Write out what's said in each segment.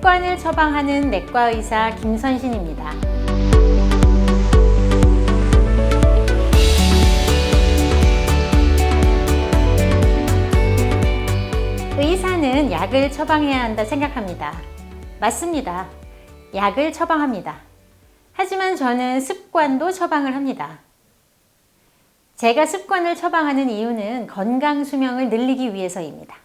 습관을 처방하는 내과 의사 김선신입니다. 의사는 약을 처방해야 한다 생각합니다. 맞습니다. 약을 처방합니다. 하지만 저는 습관도 처방을 합니다. 제가 습관을 처방하는 이유는 건강 수명을 늘리기 위해서입니다.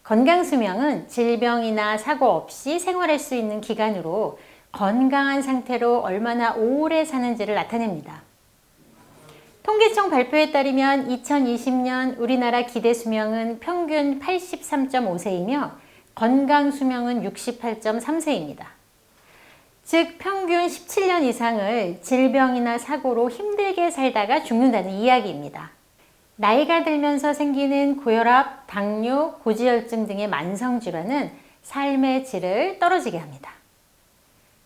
건강 수명은 질병이나 사고 없이 생활할 수 있는 기간으로 건강한 상태로 얼마나 오래 사는지를 나타냅니다. 통계청 발표에 따르면 2020년 우리나라 기대 수명은 평균 83.5세이며 건강 수명은 68.3세입니다. 즉 평균 17년 이상을 질병이나 사고로 힘들게 살다가 죽는다는 이야기입니다. 나이가 들면서 생기는 고혈압, 당뇨, 고지혈증 등의 만성질환은 삶의 질을 떨어지게 합니다.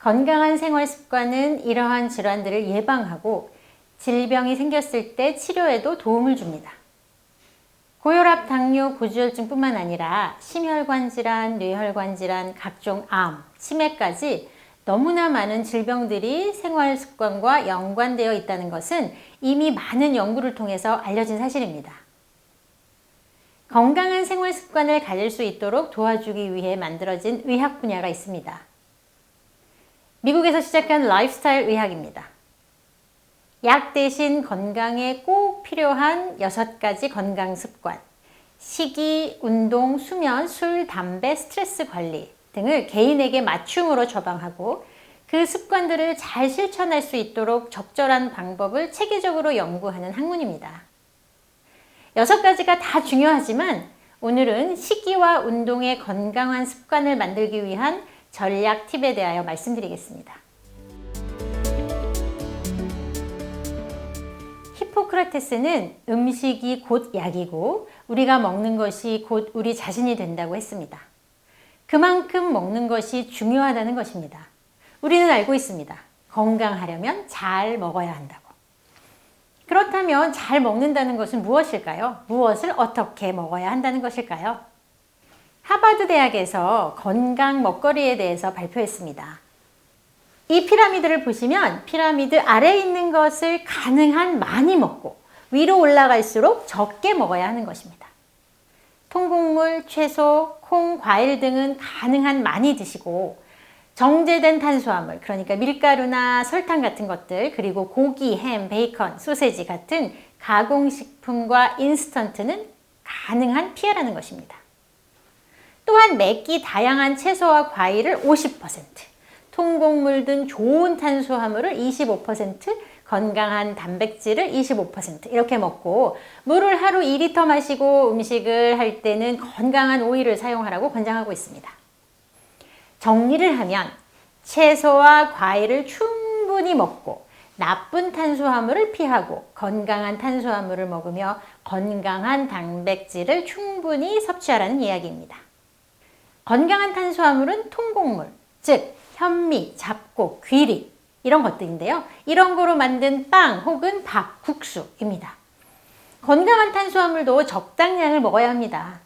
건강한 생활 습관은 이러한 질환들을 예방하고 질병이 생겼을 때 치료에도 도움을 줍니다. 고혈압, 당뇨, 고지혈증뿐만 아니라 심혈관 질환, 뇌혈관 질환, 각종 암, 치매까지 너무나 많은 질병들이 생활 습관과 연관되어 있다는 것은 이미 많은 연구를 통해서 알려진 사실입니다. 건강한 생활 습관을 가질 수 있도록 도와주기 위해 만들어진 의학 분야가 있습니다. 미국에서 시작한 라이프스타일 의학입니다. 약 대신 건강에 꼭 필요한 6가지 건강 습관, 식이, 운동, 수면, 술, 담배, 스트레스 관리 등을 개인에게 맞춤으로 처방하고 그 습관들을 잘 실천할 수 있도록 적절한 방법을 체계적으로 연구하는 학문입니다. 6가지가 다 중요하지만 오늘은 식이와 운동의 건강한 습관을 만들기 위한 전략 팁에 대하여 말씀드리겠습니다. 히포크라테스는 음식이 곧 약이고 우리가 먹는 것이 곧 우리 자신이 된다고 했습니다. 그만큼 먹는 것이 중요하다는 것입니다. 우리는 알고 있습니다. 건강하려면 잘 먹어야 한다고. 그렇다면 잘 먹는다는 것은 무엇일까요? 무엇을 어떻게 먹어야 한다는 것일까요? 하버드 대학에서 건강 먹거리에 대해서 발표했습니다. 이 피라미드를 보시면 피라미드 아래에 있는 것을 가능한 많이 먹고 위로 올라갈수록 적게 먹어야 하는 것입니다. 통곡물, 채소, 콩, 과일 등은 가능한 많이 드시고 정제된 탄수화물, 그러니까 밀가루나 설탕 같은 것들, 그리고 고기, 햄, 베이컨, 소세지 같은 가공식품과 인스턴트는 가능한 피하라는 것입니다. 또한 매끼 다양한 채소와 과일을 50%, 통곡물 등 좋은 탄수화물을 25%, 건강한 단백질을 25% 이렇게 먹고 물을 하루 2리터 마시고 음식을 할 때는 건강한 오일을 사용하라고 권장하고 있습니다. 정리를 하면 채소와 과일을 충분히 먹고 나쁜 탄수화물을 피하고 건강한 탄수화물을 먹으며 건강한 단백질을 충분히 섭취하라는 이야기입니다. 건강한 탄수화물은 통곡물, 즉 현미, 잡곡, 귀리 이런 것들인데요. 이런 거로 만든 빵 혹은 밥, 국수입니다. 건강한 탄수화물도 적당량을 먹어야 합니다.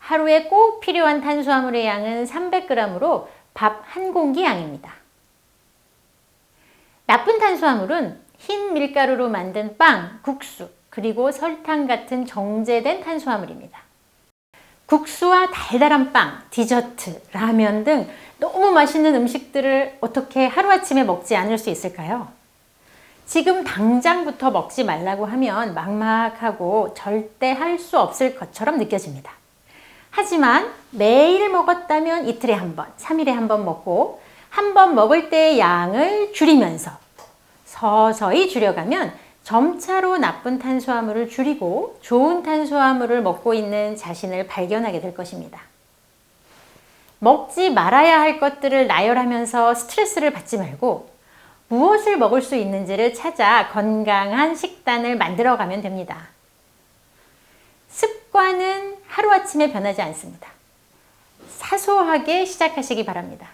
하루에 꼭 필요한 탄수화물의 양은 300g으로 밥 한 공기 양입니다. 나쁜 탄수화물은 흰 밀가루로 만든 빵, 국수, 그리고 설탕 같은 정제된 탄수화물입니다. 국수와 달달한 빵, 디저트, 라면 등 너무 맛있는 음식들을 어떻게 하루아침에 먹지 않을 수 있을까요? 지금 당장부터 먹지 말라고 하면 막막하고 절대 할 수 없을 것처럼 느껴집니다. 하지만 매일 먹었다면 이틀에 한 번, 3일에 한 번 먹고 한 번 먹을 때의 양을 줄이면서 서서히 줄여가면 점차로 나쁜 탄수화물을 줄이고 좋은 탄수화물을 먹고 있는 자신을 발견하게 될 것입니다. 먹지 말아야 할 것들을 나열하면서 스트레스를 받지 말고 무엇을 먹을 수 있는지를 찾아 건강한 식단을 만들어가면 됩니다. 습관은 하루아침에 변하지 않습니다. 사소하게 시작하시기 바랍니다.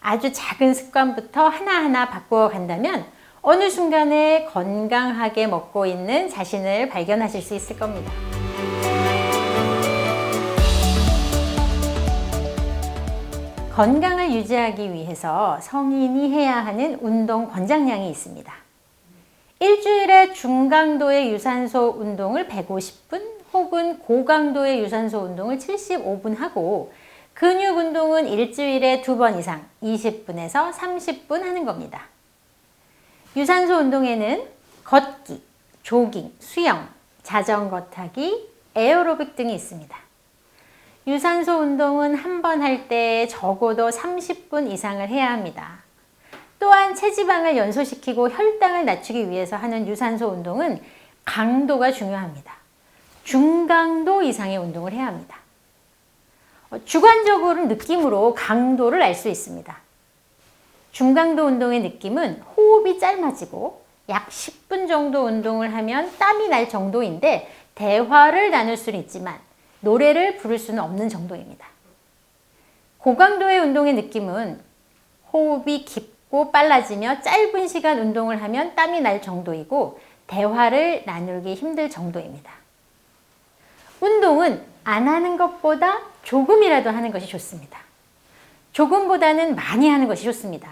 아주 작은 습관부터 하나하나 바꾸어 간다면 어느 순간에 건강하게 먹고 있는 자신을 발견하실 수 있을 겁니다. 건강을 유지하기 위해서 성인이 해야 하는 운동 권장량이 있습니다. 일주일에 중강도의 유산소 운동을 150분 혹은 고강도의 유산소 운동을 75분 하고 근육 운동은 일주일에 2번 이상 20분에서 30분 하는 겁니다. 유산소 운동에는 걷기, 조깅, 수영, 자전거 타기, 에어로빅 등이 있습니다. 유산소 운동은 한 번 할 때 적어도 30분 이상을 해야 합니다. 또한 체지방을 연소시키고 혈당을 낮추기 위해서 하는 유산소 운동은 강도가 중요합니다. 중강도 이상의 운동을 해야 합니다. 주관적으로 느낌으로 강도를 알 수 있습니다. 중강도 운동의 느낌은 호흡이 짧아지고 약 10분 정도 운동을 하면 땀이 날 정도인데 대화를 나눌 수는 있지만 노래를 부를 수는 없는 정도입니다. 고강도의 운동의 느낌은 호흡이 깊고 빨라지며 짧은 시간 운동을 하면 땀이 날 정도이고 대화를 나누기 힘들 정도입니다. 운동은 안 하는 것보다 조금이라도 하는 것이 좋습니다. 조금보다는 많이 하는 것이 좋습니다.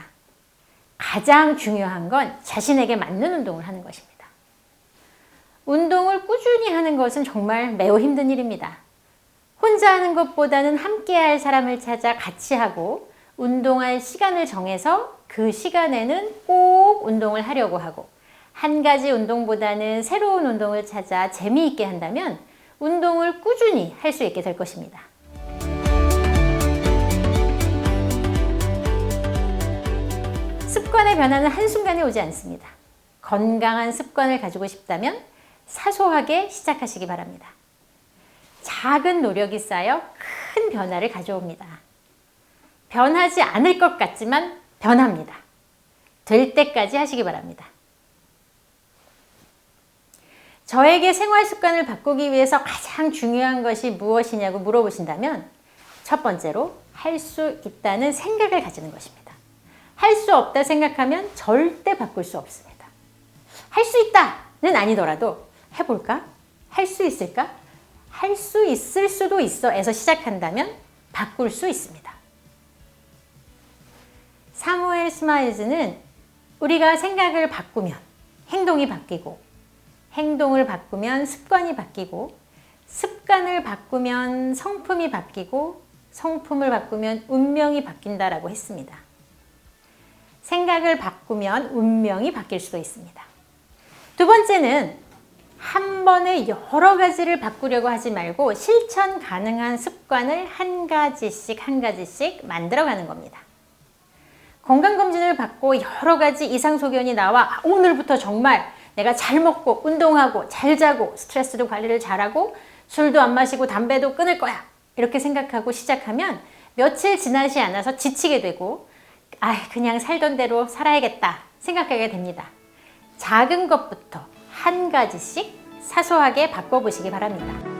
가장 중요한 건 자신에게 맞는 운동을 하는 것입니다. 운동을 꾸준히 하는 것은 정말 매우 힘든 일입니다. 혼자 하는 것보다는 함께 할 사람을 찾아 같이 하고 운동할 시간을 정해서 그 시간에는 꼭 운동을 하려고 하고 한 가지 운동보다는 새로운 운동을 찾아 재미있게 한다면 운동을 꾸준히 할 수 있게 될 것입니다. 습관의 변화는 한순간에 오지 않습니다. 건강한 습관을 가지고 싶다면 사소하게 시작하시기 바랍니다. 작은 노력이 쌓여 큰 변화를 가져옵니다. 변하지 않을 것 같지만 변합니다. 될 때까지 하시기 바랍니다. 저에게 생활 습관을 바꾸기 위해서 가장 중요한 것이 무엇이냐고 물어보신다면 첫 번째로 할 수 있다는 생각을 가지는 것입니다. 할 수 없다 생각하면 절대 바꿀 수 없습니다. 할 수 있다는 아니더라도 해볼까? 할 수 있을까? 할 수 있을 수도 있어에서 시작한다면 바꿀 수 있습니다. 사무엘 스마일즈는 우리가 생각을 바꾸면 행동이 바뀌고 행동을 바꾸면 습관이 바뀌고 습관을 바꾸면 성품이 바뀌고 성품을 바꾸면 운명이 바뀐다라고 했습니다. 생각을 바꾸면 운명이 바뀔 수도 있습니다. 두 번째는 한 번에 여러 가지를 바꾸려고 하지 말고 실천 가능한 습관을 한 가지씩 만들어가는 겁니다. 건강검진을 받고 여러 가지 이상소견이 나와 오늘부터 정말 내가 잘 먹고 운동하고 잘 자고 스트레스도 관리를 잘하고 술도 안 마시고 담배도 끊을 거야 이렇게 생각하고 시작하면 며칠 지나지 않아서 지치게 되고 그냥 살던 대로 살아야겠다 생각하게 됩니다. 작은 것부터 한 가지씩 사소하게 바꿔보시기 바랍니다.